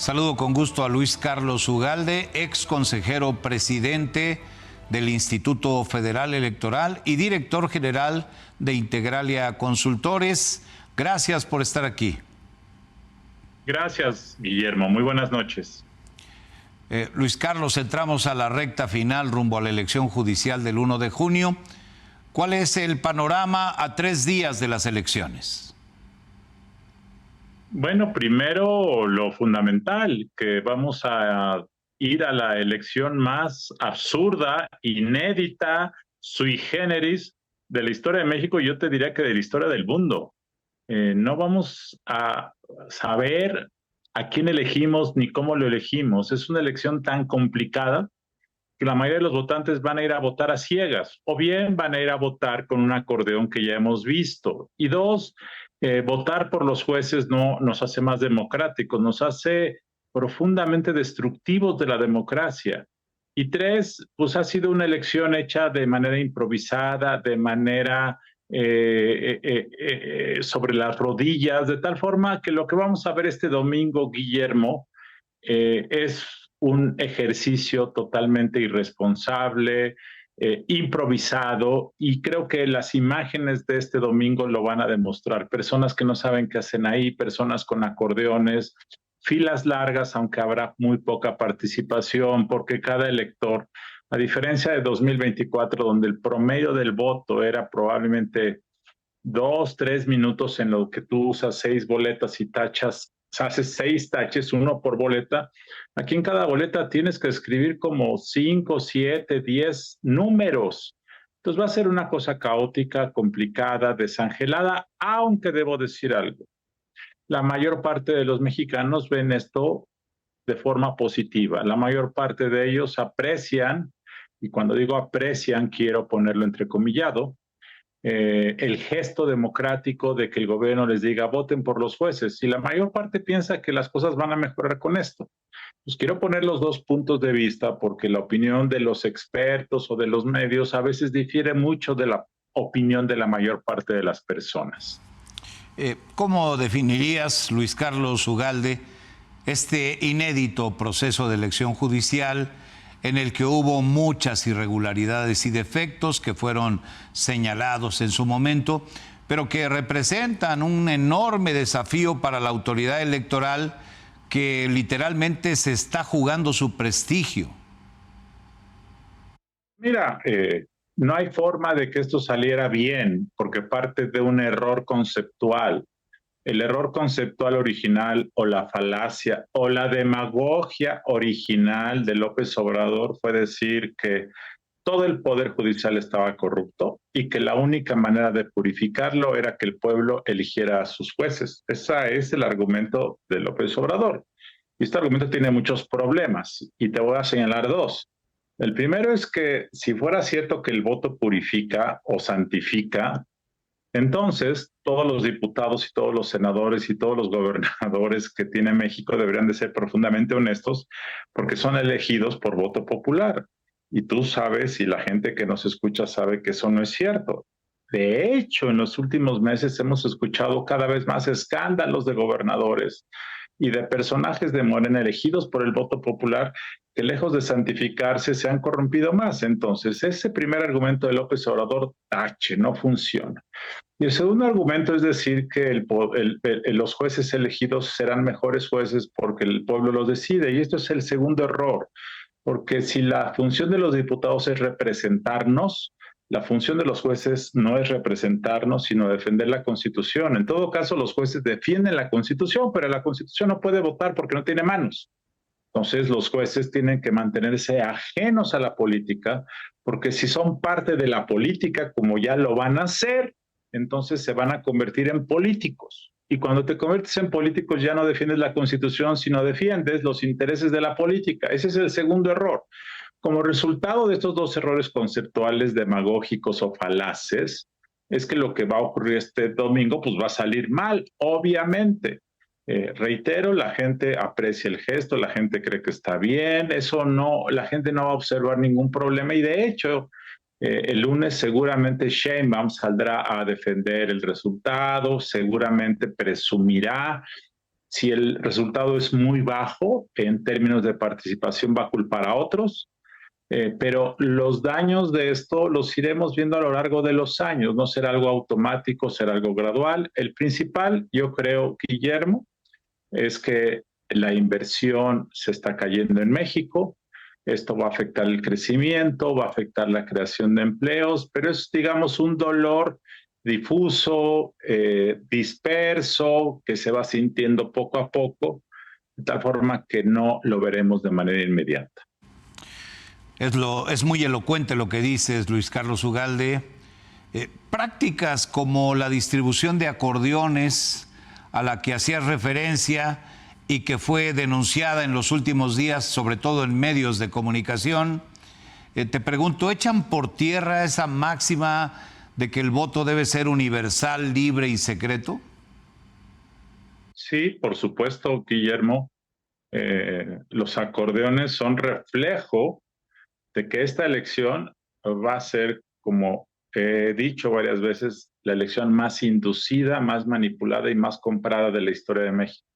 Saludo con gusto a Luis Carlos Ugalde, ex consejero presidente del Instituto Federal Electoral y director general de Integralia Consultores. Gracias por estar aquí. Gracias, Guillermo. Muy buenas noches. Luis Carlos, entramos a la recta final rumbo a la elección judicial del 1 de junio. ¿Cuál es el panorama a 3 días de las elecciones? Bueno, primero lo fundamental, que vamos a ir a la elección más absurda, inédita, sui generis de la historia de México, y yo te diría que de la historia del mundo. No vamos a saber a quién elegimos ni cómo lo elegimos. Es una elección tan complicada que la mayoría de los votantes van a ir a votar a ciegas, o bien van a ir a votar con un acordeón que ya hemos visto. Y dos, votar por los jueces no nos hace más democráticos, nos hace profundamente destructivos de la democracia. Y tres, pues ha sido una elección hecha de manera improvisada, de manera sobre las rodillas, de tal forma que lo que vamos a ver este domingo, Guillermo, es un ejercicio totalmente irresponsable, improvisado, y creo que las imágenes de este domingo lo van a demostrar. Personas que no saben qué hacen ahí, personas con acordeones, filas largas, aunque habrá muy poca participación, porque cada elector, a diferencia de 2024, donde el promedio del voto era probablemente 2, 3 minutos, en lo que tú usas 6 boletas y tachas, haces 6 taches, 1 por boleta. Aquí en cada boleta tienes que escribir como 5, 7, 10 números. Entonces va a ser una cosa caótica, complicada, desangelada, aunque debo decir algo. La mayor parte de los mexicanos ven esto de forma positiva. La mayor parte de ellos aprecian, y cuando digo aprecian, quiero ponerlo entrecomillado, el gesto democrático de que el gobierno les diga voten por los jueces, y la mayor parte piensa que las cosas van a mejorar con esto. Pues quiero poner los dos puntos de vista, porque la opinión de los expertos o de los medios a veces difiere mucho de la opinión de la mayor parte de las personas. ¿Cómo definirías, Luis Carlos Ugalde, este inédito proceso de elección judicial en el que hubo muchas irregularidades y defectos que fueron señalados en su momento, pero que representan un enorme desafío para la autoridad electoral que literalmente se está jugando su prestigio? Mira, no hay forma de que esto saliera bien, porque parte de un error conceptual. El error conceptual original, o la falacia o la demagogia original de López Obrador, fue decir que todo el poder judicial estaba corrupto y que la única manera de purificarlo era que el pueblo eligiera a sus jueces. Ese es el argumento de López Obrador. Y este argumento tiene muchos problemas, y te voy a señalar dos. El primero es que si fuera cierto que el voto purifica o santifica, entonces todos los diputados y todos los senadores y todos los gobernadores que tiene México deberían de ser profundamente honestos, porque son elegidos por voto popular. Y tú sabes, y la gente que nos escucha sabe, que eso no es cierto. De hecho, en los últimos meses hemos escuchado cada vez más escándalos de gobernadores y de personajes de Morena elegidos por el voto popular, que lejos de santificarse se han corrompido más. Entonces, ese primer argumento de López Obrador, tache, no funciona. Y el segundo argumento es decir que los jueces elegidos serán mejores jueces porque el pueblo los decide. Y esto es el segundo error, porque si la función de los diputados es representarnos, la función de los jueces no es representarnos, sino defender la Constitución. En todo caso, los jueces defienden la Constitución, pero la Constitución no puede votar porque no tiene manos. Entonces, los jueces tienen que mantenerse ajenos a la política, porque si son parte de la política, como ya lo van a hacer, entonces se van a convertir en políticos. Y cuando te conviertes en políticos ya no defiendes la Constitución, sino defiendes los intereses de la política. Ese es el segundo error. Como resultado de estos dos errores conceptuales, demagógicos o falaces, es que lo que va a ocurrir este domingo pues va a salir mal, obviamente. Reitero, la gente aprecia el gesto, la gente cree que está bien, eso no, la gente no va a observar ningún problema, y de hecho el lunes seguramente Sheinbaum saldrá a defender el resultado, seguramente presumirá Si el resultado es muy bajo en términos de participación, va a culpar a otros, pero los daños de esto los iremos viendo a lo largo de los años. No será algo automático, será algo gradual. El principal, yo creo, Guillermo, es que la inversión se está cayendo en México. Esto va a afectar el crecimiento, va a afectar la creación de empleos, pero es, digamos, un dolor difuso, disperso, que se va sintiendo poco a poco, de tal forma que no lo veremos de manera inmediata. Es muy elocuente lo que dices, Luis Carlos Ugalde. Prácticas como la distribución de acordeones a la que hacías referencia y que fue denunciada en los últimos días, sobre todo en medios de comunicación, te pregunto, ¿echan por tierra esa máxima de que el voto debe ser universal, libre y secreto? Sí, por supuesto, Guillermo. Los acordeones son reflejo de que esta elección va a ser, como he dicho varias veces, la elección más inducida, más manipulada y más comprada de la historia de México.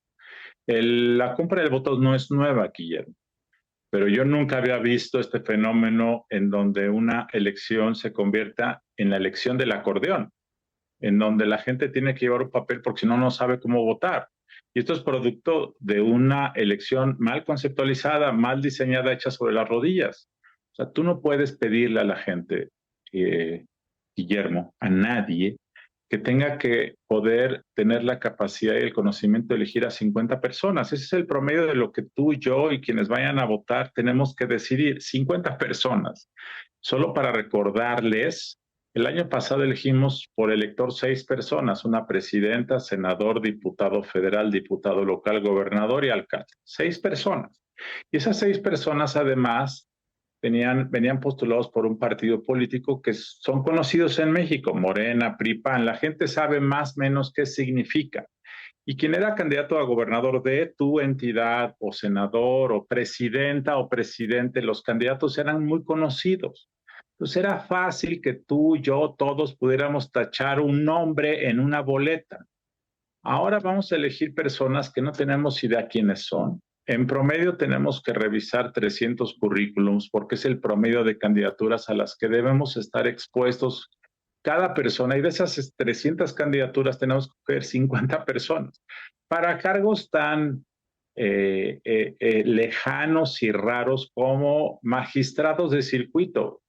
La compra de votos no es nueva, Guillermo, pero yo nunca había visto este fenómeno en donde una elección se convierta en la elección del acordeón, en donde la gente tiene que llevar un papel porque si no, no sabe cómo votar. Y esto es producto de una elección mal conceptualizada, mal diseñada, hecha sobre las rodillas. O sea, tú no puedes pedirle a la gente, Guillermo, a nadie, que tenga que poder tener la capacidad y el conocimiento de elegir a 50 personas. Ese es el promedio de lo que tú, yo y quienes vayan a votar tenemos que decidir. 50 personas. Solo para recordarles, el año pasado elegimos por elector 6 personas, una presidenta, senador, diputado federal, diputado local, gobernador y alcalde. 6 personas. Y esas 6 personas además venían postulados por un partido político que son conocidos en México, Morena, PRI, PAN. La gente sabe más o menos qué significa. Y quien era candidato a gobernador de tu entidad, o senador, o presidenta, o presidente, los candidatos eran muy conocidos. Entonces era fácil que tú, yo, todos pudiéramos tachar un nombre en una boleta. Ahora vamos a elegir personas que no tenemos idea quiénes son. En promedio tenemos que revisar 300 currículums porque es el promedio de candidaturas a las que debemos estar expuestos cada persona. Y de esas 300 candidaturas tenemos que ver 50 personas. Para cargos tan lejanos y raros como magistrados de circuito.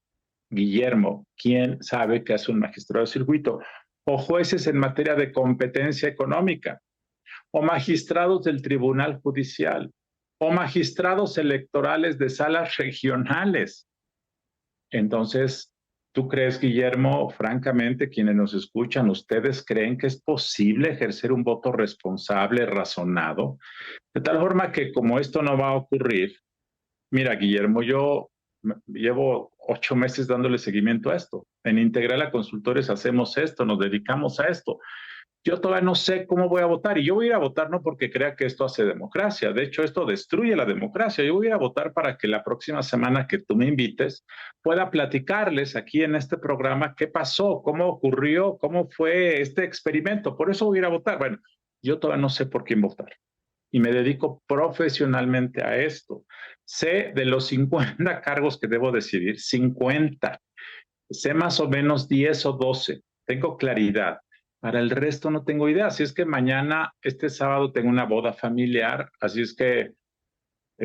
Guillermo, ¿quién sabe qué hace un magistrado de circuito? O jueces en materia de competencia económica, o magistrados del Tribunal Judicial, o magistrados electorales de salas regionales. Entonces, ¿tú crees, Guillermo, francamente, quienes nos escuchan, ustedes creen que es posible ejercer un voto responsable, razonado? De tal forma que como esto no va a ocurrir, mira, Guillermo, yo llevo 8 meses dándole seguimiento a esto. En Integral a Consultores hacemos esto, nos dedicamos a esto. Yo todavía no sé cómo voy a votar y yo voy a ir a votar no porque crea que esto hace democracia, de hecho esto destruye la democracia. Yo voy a ir a votar para que la próxima semana que tú me invites pueda platicarles aquí en este programa qué pasó, cómo ocurrió, cómo fue este experimento. Por eso voy a ir a votar. Bueno, yo todavía no sé por quién votar y me dedico profesionalmente a esto. Sé de los 50 cargos que debo decidir, 50. Sé más o menos 10 o 12. Tengo claridad. Para el resto no tengo idea. Así es que mañana, este sábado, tengo una boda familiar. Así es que,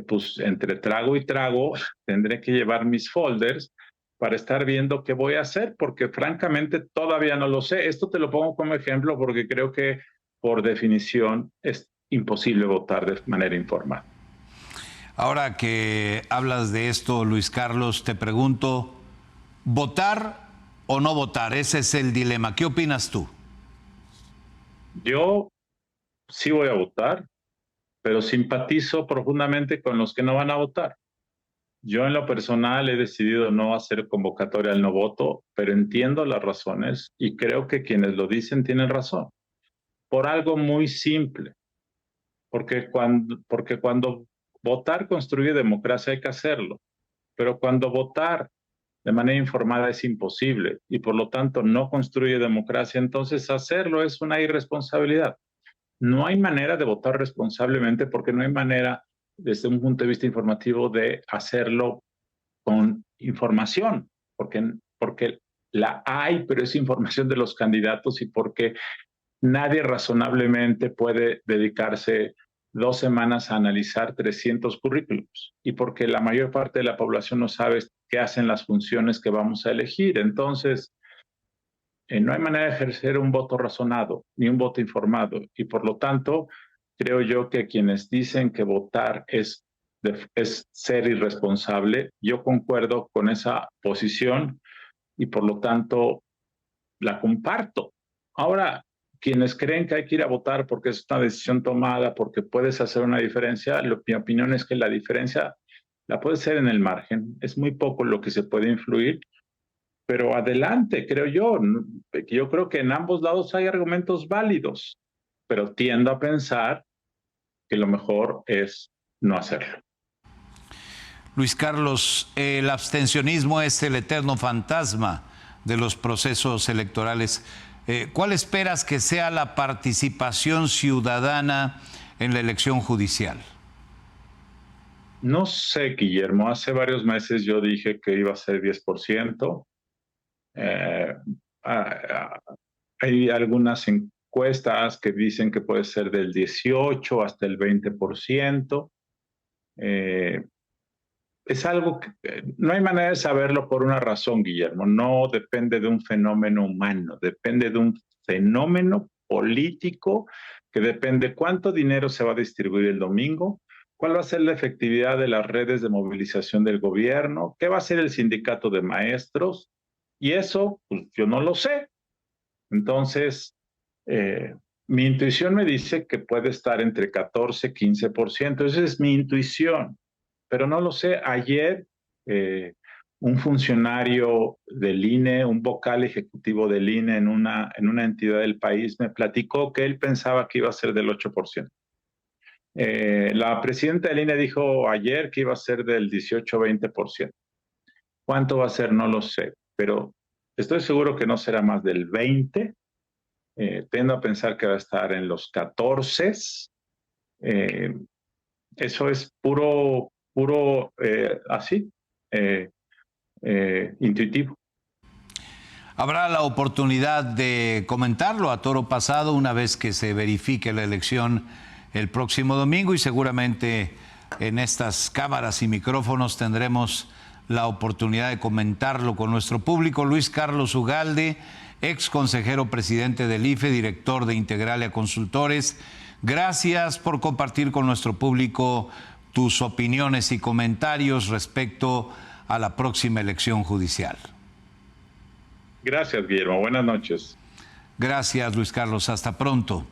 pues, entre trago y trago, tendré que llevar mis folders para estar viendo qué voy a hacer, porque francamente todavía no lo sé. Esto te lo pongo como ejemplo porque creo que, por definición, es imposible votar de manera informal. Ahora que hablas de esto, Luis Carlos, te pregunto, ¿votar o no votar? Ese es el dilema. ¿Qué opinas tú? Yo sí voy a votar, pero simpatizo profundamente con los que no van a votar. Yo en lo personal he decidido no hacer convocatoria al no voto, pero entiendo las razones y creo que quienes lo dicen tienen razón. Por algo muy simple, porque cuando votar construye democracia hay que hacerlo, pero cuando votar de manera informada es imposible y por lo tanto no construye democracia, entonces hacerlo es una irresponsabilidad. no hay manera de votar responsablemente porque no hay manera, desde un punto de vista informativo, de hacerlo con información, porque la hay, pero es información de los candidatos y porque nadie razonablemente puede dedicarse 2 semanas a analizar 300 currículums y porque la mayor parte de la población no sabe qué hacen las funciones que vamos a elegir. Entonces, no hay manera de ejercer un voto razonado ni un voto informado y por lo tanto creo yo que quienes dicen que votar es ser irresponsable, yo concuerdo con esa posición y por lo tanto la comparto. Ahora, quienes creen que hay que ir a votar porque es una decisión tomada, porque puedes hacer una diferencia, mi opinión es que la diferencia la puede ser en el margen, es muy poco lo que se puede influir, pero adelante, creo yo. Yo creo que en ambos lados hay argumentos válidos, pero tiendo a pensar que lo mejor es no hacerlo. Luis Carlos, el abstencionismo es el eterno fantasma de los procesos electorales. ¿Cuál esperas que sea la participación ciudadana en la elección judicial? No sé, Guillermo. Hace varios meses yo dije que iba a ser 10%. Hay algunas encuestas que dicen que puede ser del 18 hasta el 20%. Es algo que no hay manera de saberlo por una razón, Guillermo. No depende de un fenómeno humano, depende de un fenómeno político que depende cuánto dinero se va a distribuir el domingo, cuál va a ser la efectividad de las redes de movilización del gobierno, qué va a hacer el sindicato de maestros, y eso, pues yo no lo sé. Entonces, mi intuición me dice que puede estar entre 14 y 15%. Esa es mi intuición, pero no lo sé. Ayer, un funcionario del INE, un vocal ejecutivo del INE en una entidad del país, me platicó que él pensaba que iba a ser del 8%. La presidenta del INE dijo ayer que iba a ser del 18-20%. ¿Cuánto va a ser? No lo sé, pero estoy seguro que no será más del 20%. Tiendo a pensar que va a estar en los 14. Eso es puro así, intuitivo. Habrá la oportunidad de comentarlo a toro pasado una vez que se verifique la elección el próximo domingo y seguramente en estas cámaras y micrófonos tendremos la oportunidad de comentarlo con nuestro público. Luis Carlos Ugalde, ex consejero presidente del IFE, director de Integralia Consultores, gracias por compartir con nuestro público tus opiniones y comentarios respecto a la próxima elección judicial. Gracias, Guillermo. Buenas noches. Gracias, Luis Carlos. Hasta pronto.